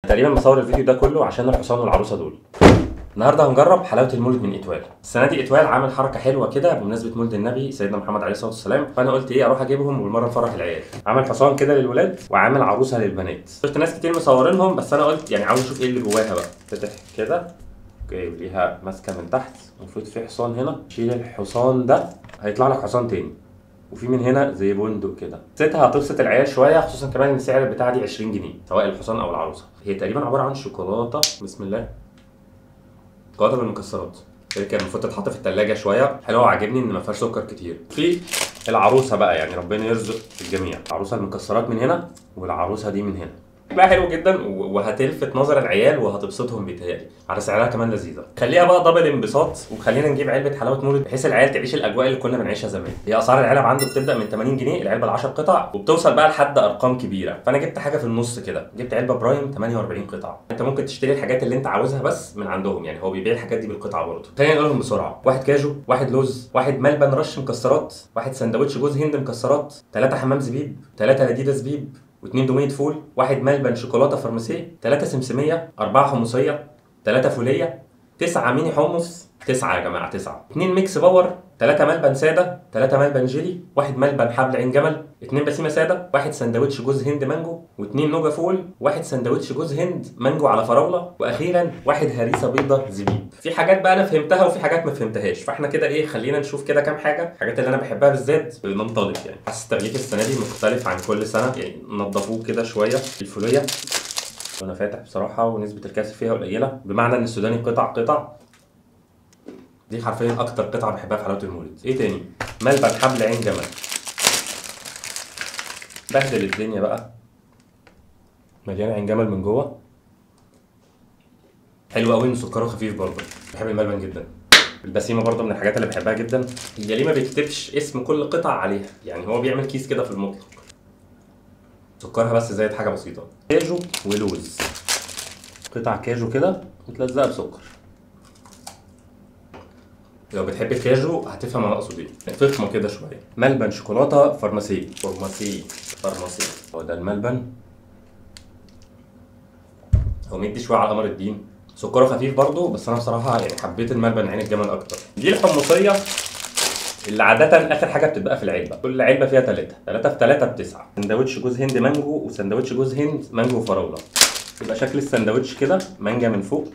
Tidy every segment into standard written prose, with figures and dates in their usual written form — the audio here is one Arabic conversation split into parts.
تقريبا مصور الفيديو ده كله عشان الحصان والعروسه دول. النهارده هنجرب حلاوه المولد من اتوال. السنه دي اتوال عامل حركه حلوه كده بمناسبه مولد النبي سيدنا محمد عليه الصلاه والسلام، فانا قلت ايه اروح اجيبهم وبالمره نفرح العيال. عامل حصان كده للولاد وعامل عروسه للبنات. شفت ناس كتير مصورينهم بس انا قلت يعني عاوز اشوف ايه اللي جواها بقى. فتح كده اوكي وليها ماسكه من تحت، المفروض في حصان هنا. شيل الحصان ده هيطلع لك حصان تاني، وفي من هنا زي بندق كده. حسيتها هتبسط العيال شويه، خصوصا كمان ان سعر البتاعه دي 20 جنيه سواء الحصان او العروسه. هي تقريبا عباره عن شوكولاته، بسم الله، شوكولاته بالمكسرات. هي كان المفروض تتحط في الثلاجه شويه. حلوه وعاجبني ان ما فيهاش سكر كتير. في العروسه بقى يعني ربنا يرزق الجميع، العروسه المكسرات من هنا والعروسه دي من هنا. بقى حلو جدا وهتلفت نظر العيال وهتبسطهم بيتهيألي، على سعرها كمان لذيذه. خليها بقى دبل انبساط، وخلينا نجيب علبه حلاوه مولد بحيث العيال تعيش الاجواء اللي كنا بنعيشها زمان. هي اسعار العلب عنده بتبدا من 80 جنيه العلبه ال 10 قطع، وبتوصل بقى لحد ارقام كبيره. فانا جبت حاجه في النص كده، جبت علبه برايم 48 قطعه. انت ممكن تشتري الحاجات اللي انت عاوزها بس من عندهم، يعني هو بيبيع الحاجات دي بالقطعه برضه. خلينا نقولهم بسرعه: واحد كاجو، واحد لوز، واحد ملبن رش مكسرات، واحد سندوتش جوز هند مكسرات، 3 حمام زبيب، 3 لذيذه زبيب، و2 دومية فول، واحد ملبن شوكولاته فارماسيه، 3 سمسميه، 4 حمصيه، 3 فوليه، 9 ميني حمص، 9 يا جماعه 9، 2 ميكس باور، 3 ملبن ساده، 3 ملبن جيلي، واحد ملبن حبل عين جمل، 2 بسيمه ساده، واحد سندوتش جوز هند مانجو، و2 نوجا فول، واحد سندوتش جوز هند مانجو على فراوله، واخيرا واحد هريسه بيضه زبيب. في حاجات بقى انا فهمتها وفي حاجات ما فهمتهاش، فاحنا كده ايه خلينا نشوف كده كام حاجه، الحاجات اللي انا بحبها بالذات ننطلق. يعني حاسس التغليف السنه دي مختلف عن كل سنه، يعني نضفوه كده شويه. الفوليه وانا فاتح بصراحه ونسبه الكسر فيها قليله، بمعنى ان السوداني قطع دي حرفيا اكتر قطعه بحبها في حلاوه المولد. ايه تاني؟ ملبن حبل عين جمل، بهدل الدنيا بقى، مليان عين جمل من جوه، حلو قوي، سكره خفيف برضه، بحب الملبن جدا. البسيمه برضه من الحاجات اللي بحبها جدا. هي ليه ما بيكتبش اسم كل قطعه عليها؟ يعني هو بيعمل كيس كده في المطلق. سكرها بس زايد حاجه بسيطه. كاجو ولوز، قطع كاجو كده متلزقه بسكر. لو بتحب الكاجو هتفهم انا اقصد ايه، فخمه كده شويه. ملبن شوكولاته فارماسيه، هو ده الملبن. هو مدي شويه على قمر الدين، سكره خفيف برضه، بس انا بصراحه يعني حبيت الملبن عين الجمل اكتر. دي الحمصيه اللي عاده اخر حاجه بتتبقى في العلبه، كل علبه فيها 3 في 3 ب9. سندوتش جوز هند مانجو وسندوتش جوز هند مانجو وفراوله. يبقى شكل السندوتش كده، مانجا من فوق،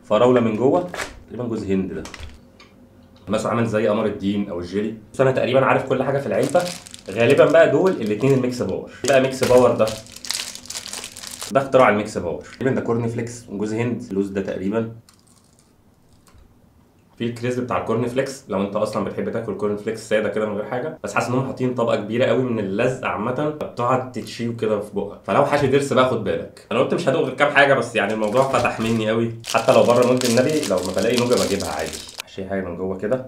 فراوله من جوه، تقريبا جوز هند ده مثلا عامل زي قمر الدين او الجيلي. بس انا تقريبا عارف كل حاجه في العلبه غالبا. بقى دول الاثنين الميكس باور. ايه بقى ميكس باور ده؟ ده اختراع الميكس باور. تقريبا ده كورن فليكس وجوز هند، اللوز ده تقريبا. في الكريسب بتاع الكورن فليكس، لو انت اصلا بتحب تاكل كورن فليكس ساده كده من غير حاجه، بس حاسس انهم حاطين طبقه كبيره قوي من اللزق عامه، بتقعد تتشيو كده في بقك. فلو حاشي ضرس بقى خد بالك. انا قلت مش هدوق غير كام حاجه، بس يعني الموضوع فتح مني قوي. حتى لو بره مولد النبي لو ما بلاقي نوجه بجيبها عادي. حاشي حاجه من جوه كده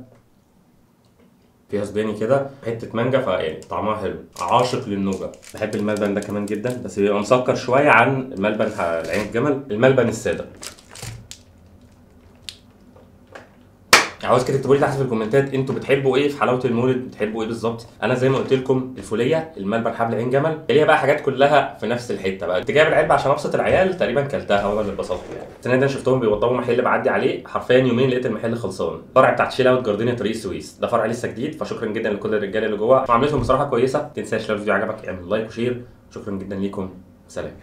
فيها سوداني كده، حته مانجا، فيعني طعمها حلو. عاشق للنوجا. بحب الملبن ده كمان جدا، بس بيبقى مسكر شويه عن الملبن العين الجمل. الملبن الساده عاوز كده تكتبوا لي تحت في الكومنتات انتوا بتحبوا ايه في حلاوه المولد، بتحبوا ايه بالظبط. انا زي ما قلت لكم الفوليه، الملبن حبل عين جمل، اللي هي بقى حاجات كلها في نفس الحته. بقى كنت جايب العلبه عشان ابسط العيال، تقريبا كلتها وانا اللي اتبسطت. يعني السنه دي انا شفتهم بيوضبوا محل بعدي عليه، حرفيا يومين لقيت المحل خلصان. الفرع بتاع تشيل اوت جاردينيا طريق السويس ده فرع لسه جديد، فشكرا جدا لكل الرجاله اللي جوه، معاملتهم بصراحه كويسه. ما تنساش لو الفيديو عجبك اعمل لايك وشير. شكرا جدا ليكم، سلام.